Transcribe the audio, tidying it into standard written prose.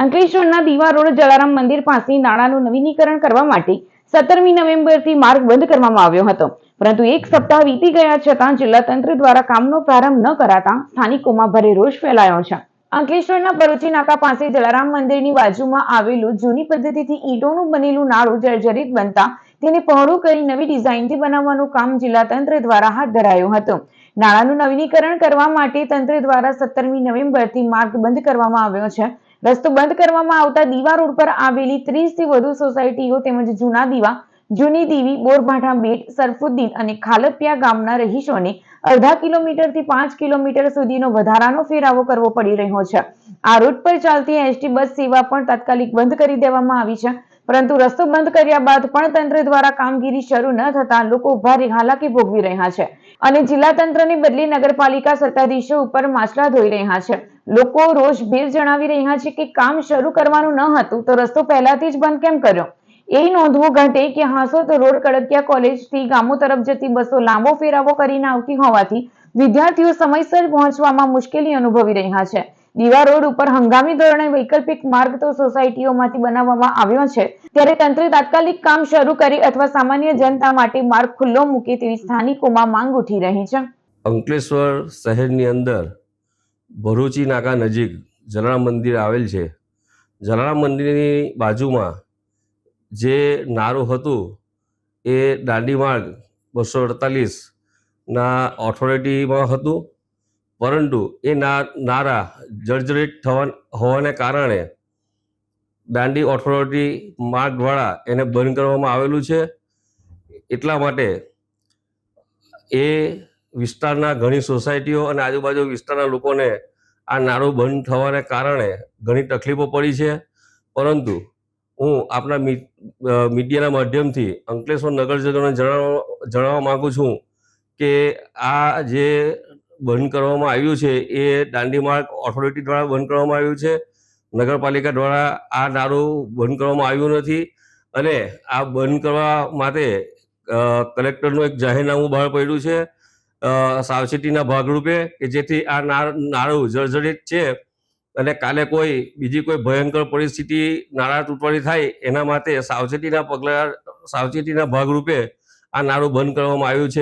અંકલેશ્વરના દીવા રોડ જલારામ મંદિર પાસે નાળાનું નવીનીકરણ કરવા માટે 17મી નવેમ્બરથી માર્ગ બંધ કરવામાં આવ્યો હતો, પરંતુ એક સપ્તાહ વીતી ગયા છતાં જિલ્લા તંત્ર દ્વારા કામનો પ્રારંભ ન કરાતા સ્થાનિકોમાં ભારે રોષ ફેલાયો છે. અંકલેશ્વરના ભરૂચી નાકા પાસે જલારામ મંદિરની બાજુમાં આવેલું જૂની પદ્ધતિથી ઈંટોનું બનેલું નાળું જર્જરિત બનતા તેને પહોળું કરી નવી ડિઝાઇનથી બનાવવાનું કામ જિલ્લા તંત્ર દ્વારા હાથ ધરાયું હતું. નાળાનું નવીનીકરણ કરવા માટે તંત્ર દ્વારા 17મી નવેમ્બરથી માર્ગ બંધ કરવામાં આવ્યો છે. રસ્તો બંધ કરવામાં આવતા દીવા રોડ પર આવેલી 30થી વધુ સોસાયટીઓ તેમજ જૂના દીવા, જૂની દીવી, બોરભાઠા બેટ, સરફુદ્દીન અને ખાલપિયા ગામના રહીશોને અડધા કિલોમીટરથી 5 કિલોમીટર સુધીનો વધારાનો ફેરાવો કરવો પડી રહ્યો છે. આ રૂટ પર ચાલતી એસટી બસ સેવા પણ તાત્કાલિક બંધ કરી દેવામાં આવી છે, પરંતુ રસ્તો બંધ કર્યા બાદ પણ તંત્ર દ્વારા કામગીરી શરૂ ન થતા લોકો ભારે હાલાકી ભોગવી રહ્યા છે અને જિલ્લા તંત્રને બદલે નગરપાલિકા સત્તાધીશો ઉપર માછલા ધોઈ રહ્યા છે. લોકો રોષભેર જણાવી રહ્યા છે કે કામ શરૂ કરવાનું ન હતું તો રસ્તો પહેલાથી જ બંધ કેમ કર્યો. એ નોંધવું ઘટે કે હાંસોદ રોડ કડકિયા કોલેજથી ગામો તરફ જતી બસો લાંબો ફેરાવો કરીને આવતી હોવાથી વિદ્યાર્થીઓ સમયસર પહોંચવામાં મુશ્કેલી અનુભવી રહ્યા છે. દીવા રોડ ઉપર હંગામી ધોરણે વૈકલ્પિક માર્ગ તો સોસાયટીઓમાંથી બનાવવામાં આવ્યો છે, ત્યારે તંત્ર તાત્કાલિક કામ શરૂ કરી અથવા સામાન્ય જનતા માટે માર્ગ ખુલ્લો મૂકે તેવી સ્થાનિકોમાં માંગ ઉઠી રહી છે. અંકલેશ્વર શહેરની અંદર ભરૂચી નાકા નજીક જલારામ મંદિર આવેલ છે. જલારામ મંદિરની બાજુમાં જે નારું હતું એ દાંડી માર્ગ 248ના ઓથોરિટીમાં હતું, પરંતુ એ નારા જર્જરિત હોવાને કારણે દાંડી ઓથોરિટી માર્ગ દ્વારા એને બંધ કરવામાં આવેલું છે. એટલા માટે એ વિસ્તારના ઘણી સોસાયટીઓ અને આજુબાજુ વિસ્તારના લોકોને આ નાળું બંધ થવાને કારણે ઘણી તકલીફો પડી છે. પરંતુ હું આપણા મીડિયાના માધ્યમથી અંકલેશ્વર નગરજનોને જણાવવા માગું છું કે આ જે બંધ કરવામાં આવ્યું છે એ દાંડી માર્ગ ઓથોરિટી દ્વારા બંધ કરવામાં આવ્યું છે. નગરપાલિકા દ્વારા આ નાળું બંધ કરવામાં આવ્યું નથી અને આ બંધ કરવા માટે કલેક્ટરનું એક જાહેરનામું બહાર પડ્યું છે સાવચેતીના ભાગરૂપે, કે જેથી આ નાળું જર્જરિત છે અને કાલે બીજી કોઈ ભયંકર પરિસ્થિતિ નાળા તૂટવાની થાય એના માટે સાવચેતીના ભાગરૂપે આ નાળું બંધ કરવામાં આવ્યું છે.